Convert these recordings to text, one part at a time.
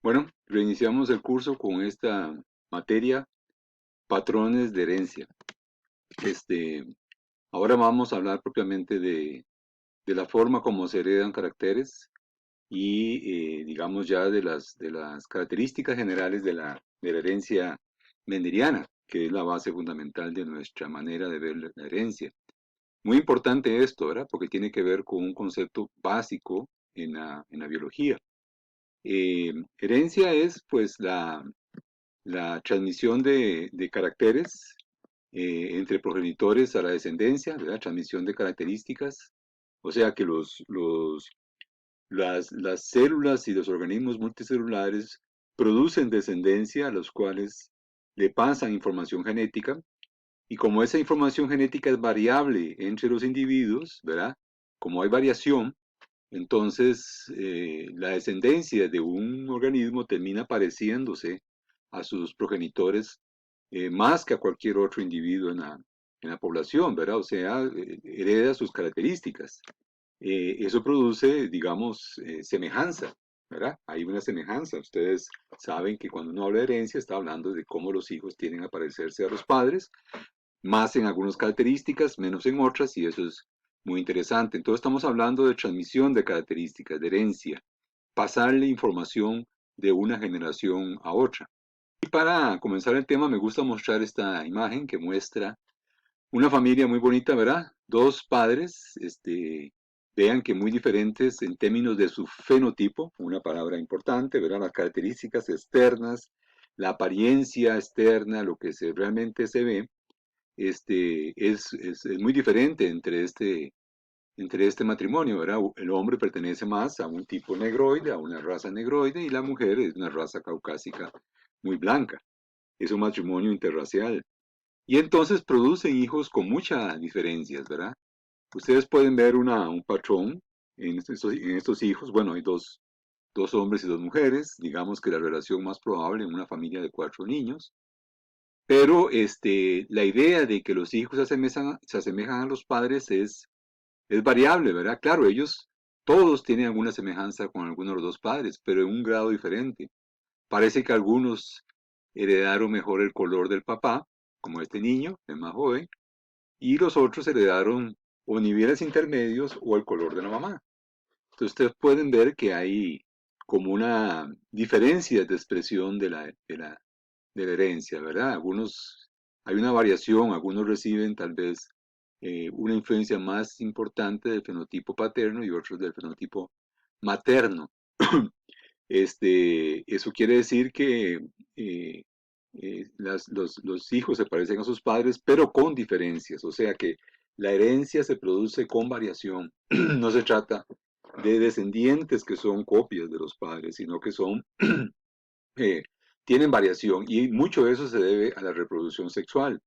Bueno, reiniciamos el curso con esta materia, patrones de herencia. Este, Ahora vamos a hablar propiamente de la forma como se heredan caracteres y, digamos, ya de las características generales de la herencia mendeliana, que es la base fundamental de nuestra manera de ver la herencia. Muy importante esto, ¿verdad? Porque tiene que ver con un concepto básico en la biología. Herencia es, pues, la transmisión de caracteres entre progenitores a la descendencia, ¿verdad? Transmisión de características. O sea que las células y los organismos multicelulares producen descendencia a los cuales le pasan información genética. Y como esa información genética es variable entre los individuos, ¿verdad? Como hay variación, entonces la descendencia de un organismo termina pareciéndose a sus progenitores más que a cualquier otro individuo en la población, ¿verdad? O sea, hereda sus características. Eso produce, digamos, semejanza, ¿verdad? Hay una semejanza. Ustedes saben que cuando uno habla de herencia está hablando de cómo los hijos tienden a parecerse a los padres, más en algunas características, menos en otras, y eso es muy interesante. Entonces estamos hablando de transmisión de características, de herencia, pasarle información de una generación a otra. Y para comenzar el tema, me gusta mostrar esta imagen que muestra una familia muy bonita, ¿verdad? Dos padres, vean que muy diferentes en términos de su fenotipo, una palabra importante, ¿verdad? Las características externas, la apariencia externa, lo que realmente se ve, es muy diferente entre este matrimonio, ¿verdad? El hombre pertenece más a un tipo negroide, a una raza negroide, y la mujer es una raza caucásica muy blanca. Es un matrimonio interracial. Y entonces producen hijos con muchas diferencias, ¿verdad? Ustedes pueden ver un patrón en estos hijos. Bueno, hay dos hombres y dos mujeres. Digamos que la relación más probable en una familia de 4 niños. Pero la idea de que los hijos se asemejan a los padres es variable, ¿verdad? Claro, ellos todos tienen alguna semejanza con alguno de los dos padres, pero en un grado diferente. Parece que algunos heredaron mejor el color del papá, como este niño, el más joven, y los otros heredaron o niveles intermedios o el color de la mamá. Entonces ustedes pueden ver que hay como una diferencia de expresión de la herencia, ¿verdad? Hay una variación, algunos reciben tal vez una influencia más importante del fenotipo paterno y otros del fenotipo materno. Eso quiere decir que eh, los hijos se parecen a sus padres, pero con diferencias. O sea que la herencia se produce con variación. No se trata de descendientes que son copias de los padres, sino que eh, tienen variación. Y mucho de eso se debe a la reproducción sexual.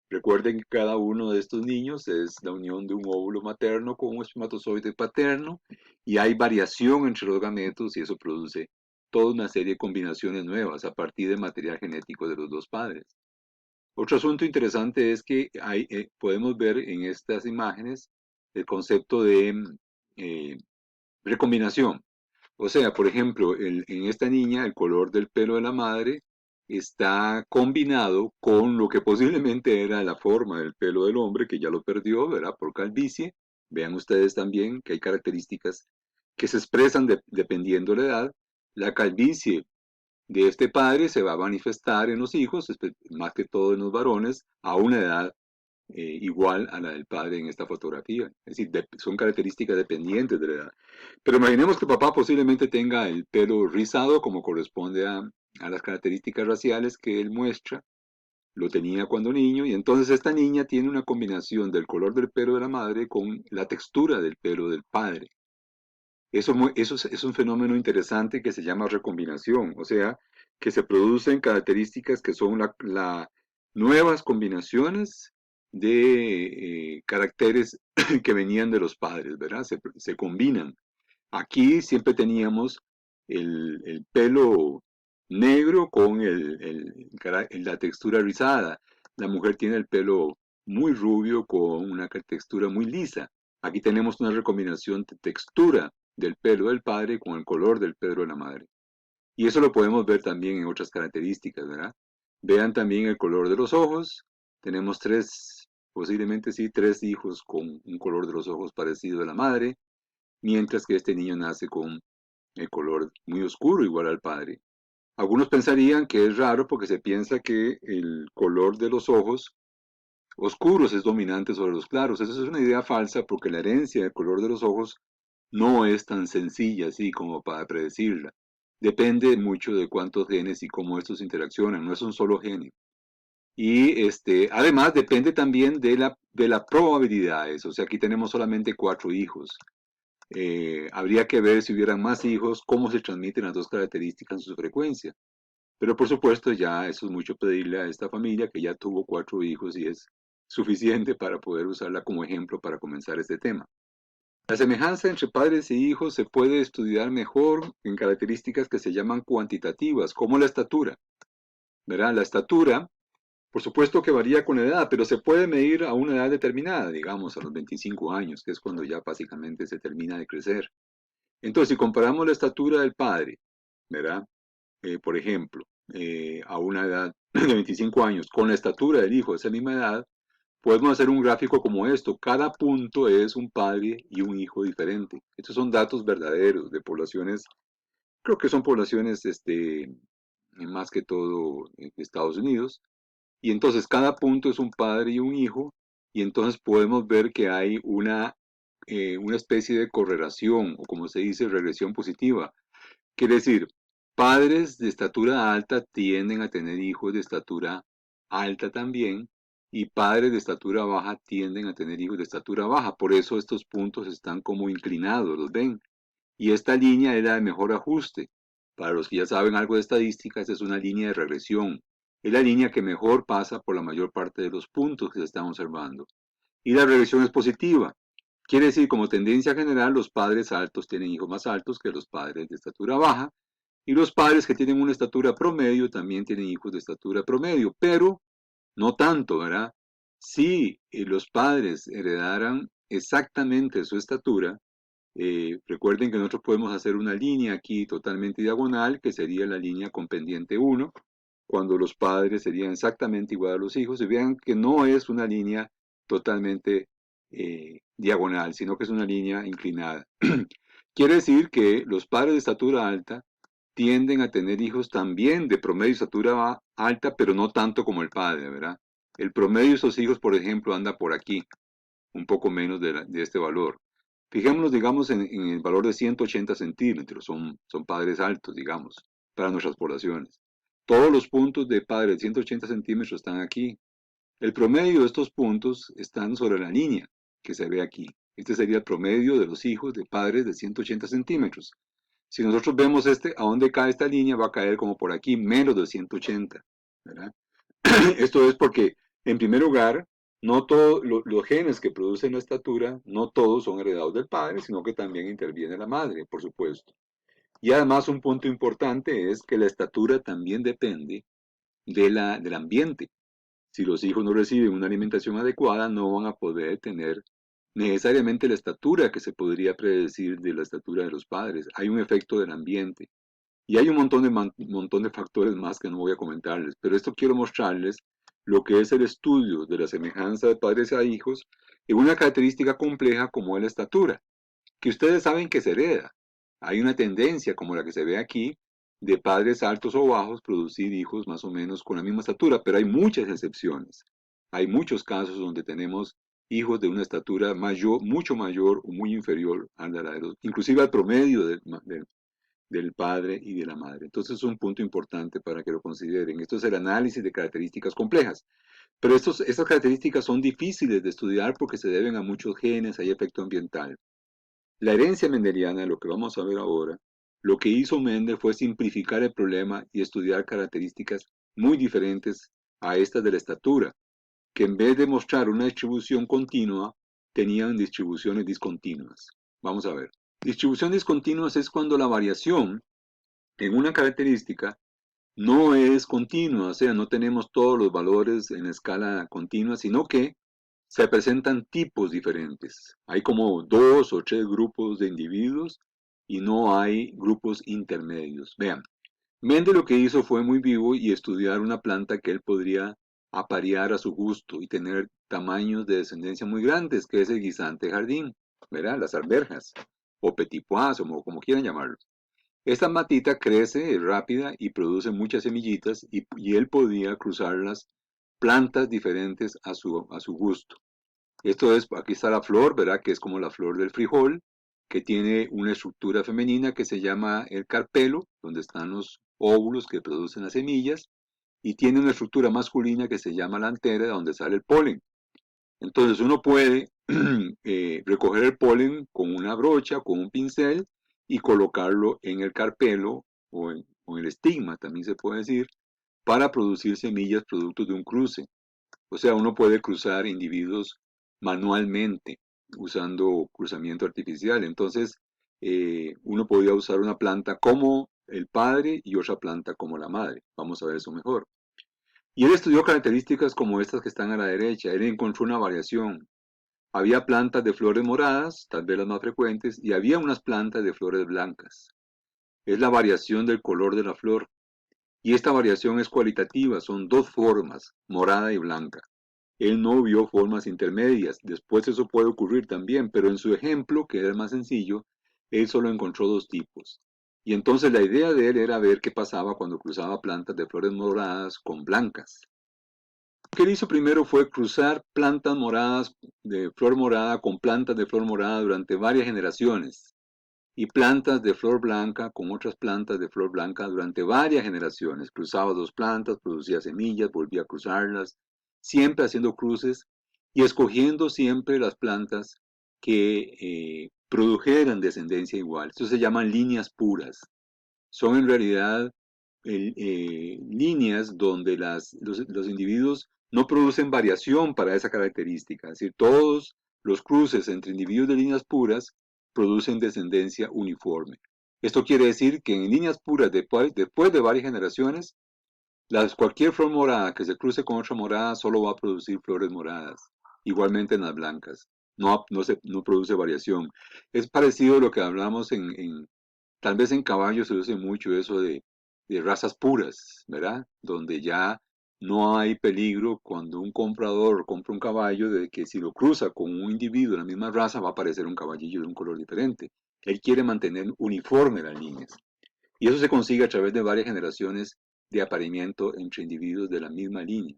Recuerden que cada uno de estos niños es la unión de un óvulo materno con un espermatozoide paterno y hay variación entre los gametos y eso produce toda una serie de combinaciones nuevas a partir del material genético de los dos padres. Otro asunto interesante es que podemos ver en estas imágenes el concepto de eh, recombinación. O sea, por ejemplo, en esta niña el color del pelo de la madre está combinado con lo que posiblemente era la forma del pelo del hombre, que ya lo perdió, ¿verdad? Por calvicie. Vean ustedes también que hay características que se expresan dependiendo de la edad. La calvicie de este padre se va a manifestar en los hijos, más que todo en los varones, a una edad igual a la del padre en esta fotografía. Es decir, son características dependientes de la edad. Pero imaginemos que papá posiblemente tenga el pelo rizado como corresponde a las características raciales que él muestra. Lo tenía cuando niño y entonces esta niña tiene una combinación del color del pelo de la madre con la textura del pelo del padre. Eso es un fenómeno interesante que se llama recombinación, o sea, que se producen características que son nuevas combinaciones de caracteres que venían de los padres, ¿verdad? Se combinan. Aquí siempre teníamos el pelo negro con la textura rizada. La mujer tiene el pelo muy rubio con una textura muy lisa. Aquí tenemos una recombinación de textura del pelo del padre con el color del pelo de la madre. Y eso lo podemos ver también en otras características, ¿verdad? Vean también el color de los ojos. Tenemos tres, posiblemente sí, tres hijos con un color de los ojos parecido a la madre, mientras que este niño nace con el color muy oscuro igual al padre. Algunos pensarían que es raro porque se piensa que el color de los ojos oscuros es dominante sobre los claros. Esa es una idea falsa porque la herencia del color de los ojos no es tan sencilla así como para predecirla. Depende mucho de cuántos genes y cómo estos interaccionan, no es un solo gen. Y además depende también de las probabilidades. O sea, aquí tenemos solamente 4 hijos. Habría que ver si hubieran más hijos, cómo se transmiten las dos características en su frecuencia. Pero por supuesto ya eso es mucho pedirle a esta familia que ya tuvo 4 hijos y es suficiente para poder usarla como ejemplo para comenzar este tema. La semejanza entre padres e hijos se puede estudiar mejor en características que se llaman cuantitativas, como la estatura, ¿verdad? La estatura, por supuesto que varía con la edad, pero se puede medir a una edad determinada, digamos a los 25 años, que es cuando ya básicamente se termina de crecer. Entonces, si comparamos la estatura del padre, ¿verdad? Por ejemplo, a una edad de 25 años, con la estatura del hijo de esa misma edad, podemos hacer un gráfico como esto. Cada punto es un padre y un hijo diferente. Estos son datos verdaderos de poblaciones, creo que son poblaciones más que todo de Estados Unidos. Y entonces cada punto es un padre y un hijo. Y entonces podemos ver que hay una especie de correlación, o como se dice, regresión positiva. Quiere decir, padres de estatura alta tienden a tener hijos de estatura alta también, y padres de estatura baja tienden a tener hijos de estatura baja. Por eso estos puntos están como inclinados, ¿los ven? Y esta línea es la de mejor ajuste. Para los que ya saben algo de estadística, esta es una línea de regresión. Es la línea que mejor pasa por la mayor parte de los puntos que se están observando. Y la regresión es positiva. Quiere decir, como tendencia general, los padres altos tienen hijos más altos que los padres de estatura baja, y los padres que tienen una estatura promedio también tienen hijos de estatura promedio, pero no tanto, ¿verdad? Si los padres heredaran exactamente su estatura, recuerden que nosotros podemos hacer una línea aquí totalmente diagonal, que sería la línea con pendiente 1, cuando los padres serían exactamente igual a los hijos, y vean que no es una línea totalmente diagonal, sino que es una línea inclinada. Quiere decir que los padres de estatura alta tienden a tener hijos también de promedio de estatura alta, pero no tanto como el padre, ¿verdad? El promedio de esos hijos, por ejemplo, anda por aquí, un poco menos de este valor. Fijémonos, digamos, en el valor de 180 centímetros, son padres altos, digamos, para nuestras poblaciones. Todos los puntos de padres de 180 centímetros están aquí. El promedio de estos puntos están sobre la línea que se ve aquí. Este sería el promedio de los hijos de padres de 180 centímetros. Si nosotros vemos a dónde cae esta línea, va a caer como por aquí, menos de 180, ¿verdad? Esto es porque, en primer lugar, no todos los genes que producen la estatura, no todos son heredados del padre, sino que también interviene la madre, por supuesto. Y además un punto importante es que la estatura también depende del ambiente. Si los hijos no reciben una alimentación adecuada, no van a poder tener necesariamente la estatura que se podría predecir de la estatura de los padres. Hay un efecto del ambiente. Y hay un montón de factores más que no voy a comentarles, pero esto quiero mostrarles lo que es el estudio de la semejanza de padres a hijos en una característica compleja como es la estatura, que ustedes saben que se hereda. Hay una tendencia, como la que se ve aquí, de padres altos o bajos producir hijos más o menos con la misma estatura, pero hay muchas excepciones. Hay muchos casos donde tenemos hijos de una estatura mayor, mucho mayor o muy inferior a la de los, inclusive al promedio del padre y de la madre. Entonces es un punto importante para que lo consideren. Esto es el análisis de características complejas. Pero estas características son difíciles de estudiar porque se deben a muchos genes, hay efecto ambiental. La herencia mendeliana, lo que vamos a ver ahora, lo que hizo Mendel fue simplificar el problema y estudiar características muy diferentes a estas de la estatura, que en vez de mostrar una distribución continua, tenían distribuciones discontinuas. Vamos a ver. Distribución discontinua es cuando la variación en una característica no es continua, o sea, no tenemos todos los valores en escala continua, sino que se presentan tipos diferentes. Hay como 2 o 3 grupos de individuos y no hay grupos intermedios. Vean, Mendel lo que hizo fue muy vivo y estudiar una planta que él podría aparear a su gusto y tener tamaños de descendencia muy grandes, que es el guisante jardín, ¿verdad? Las arvejas, o petit pois, o como quieran llamarlo. Esta matita crece rápida y produce muchas semillitas y él podía cruzar las plantas diferentes a su gusto. Esto es, aquí está la flor, ¿verdad? Que es como la flor del frijol, que tiene una estructura femenina que se llama el carpelo, donde están los óvulos que producen las semillas, y tiene una estructura masculina que se llama la antera, donde sale el polen. Entonces uno puede recoger el polen con una brocha, con un pincel, y colocarlo en el carpelo o en el estigma, también se puede decir, para producir semillas producto de un cruce. O sea, uno puede cruzar individuos manualmente usando cruzamiento artificial. Entonces, uno podría usar una planta como el padre y otra planta como la madre. Vamos a ver eso mejor. Y él estudió características como estas que están a la derecha. Él encontró una variación. Había plantas de flores moradas, tal vez las más frecuentes, y había unas plantas de flores blancas. Es la variación del color de la flor. Y esta variación es cualitativa, son dos formas, morada y blanca. Él no vio formas intermedias, después eso puede ocurrir también, pero en su ejemplo, que era más sencillo, él solo encontró dos tipos. Y entonces la idea de él era ver qué pasaba cuando cruzaba plantas de flores moradas con blancas. Lo que él hizo primero fue cruzar plantas moradas de flor morada con plantas de flor morada durante varias generaciones y plantas de flor blanca con otras plantas de flor blanca durante varias generaciones. Cruzaba dos plantas, producía semillas, volvía a cruzarlas, siempre haciendo cruces y escogiendo siempre las plantas que produjeran descendencia igual. Eso se llaman líneas puras. Son en realidad líneas donde los individuos no producen variación para esa característica. Es decir, todos los cruces entre individuos de líneas puras producen descendencia uniforme. Esto quiere decir que en líneas puras, después de varias generaciones, cualquier flor morada que se cruce con otra morada solo va a producir flores moradas. Igualmente en las blancas. No produce variación. Es parecido a lo que hablamos tal vez en caballos se usa mucho eso de razas puras, ¿verdad? Donde ya no hay peligro cuando un comprador compra un caballo de que si lo cruza con un individuo de la misma raza va a aparecer un caballillo de un color diferente. Él quiere mantener uniforme las líneas. Y eso se consigue a través de varias generaciones de apareamiento entre individuos de la misma línea.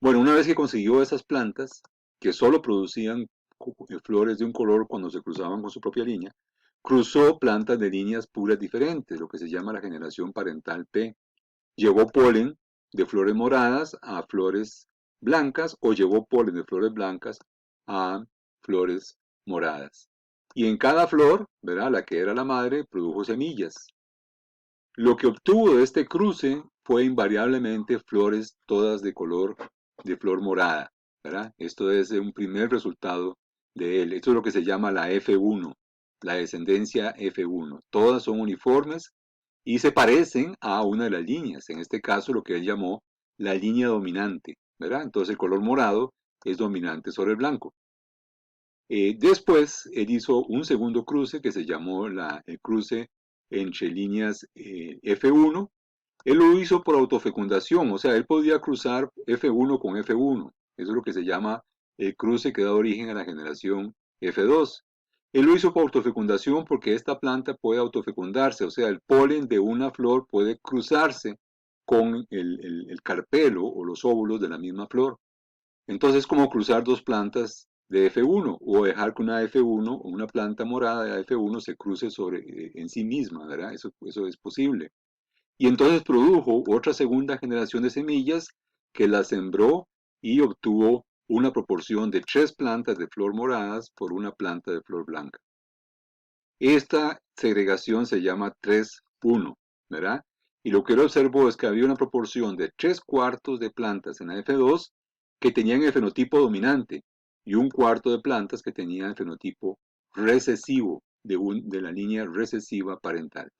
Bueno, una vez que consiguió esas plantas, que solo producían flores de un color cuando se cruzaban con su propia línea, cruzó plantas de líneas puras diferentes, lo que se llama la generación parental P. Llevó polen de flores moradas a flores blancas o llevó polen de flores blancas a flores moradas. Y en cada flor, ¿verdad? La que era la madre, produjo semillas. Lo que obtuvo de este cruce fue invariablemente flores todas de color de flor morada, ¿verdad? Esto es un primer resultado de él. Esto es lo que se llama la F1, la descendencia F1. Todas son uniformes y se parecen a una de las líneas. En este caso, lo que él llamó la línea dominante, ¿verdad? Entonces, el color morado es dominante sobre el blanco. Después, él hizo un segundo cruce que se llamó el cruce entre líneas F1. Él lo hizo por autofecundación, o sea, él podía cruzar F1 con F1. Eso es lo que se llama el cruce que da origen a la generación F2. Él lo hizo por autofecundación porque esta planta puede autofecundarse, o sea, el polen de una flor puede cruzarse con el carpelo o los óvulos de la misma flor. Entonces es como cruzar dos plantas de F1 o dejar que una F1 o una planta morada de F1 se cruce en sí misma, ¿verdad? Eso es posible. Y entonces produjo otra segunda generación de semillas que las sembró y obtuvo una proporción de 3 plantas de flor moradas por una planta de flor blanca. Esta segregación se llama 3-1, ¿verdad? Y lo que él observó es que había una proporción de 3/4 de plantas en la F2 que tenían el fenotipo dominante y 1/4 de plantas que tenían el fenotipo recesivo de la línea recesiva parental.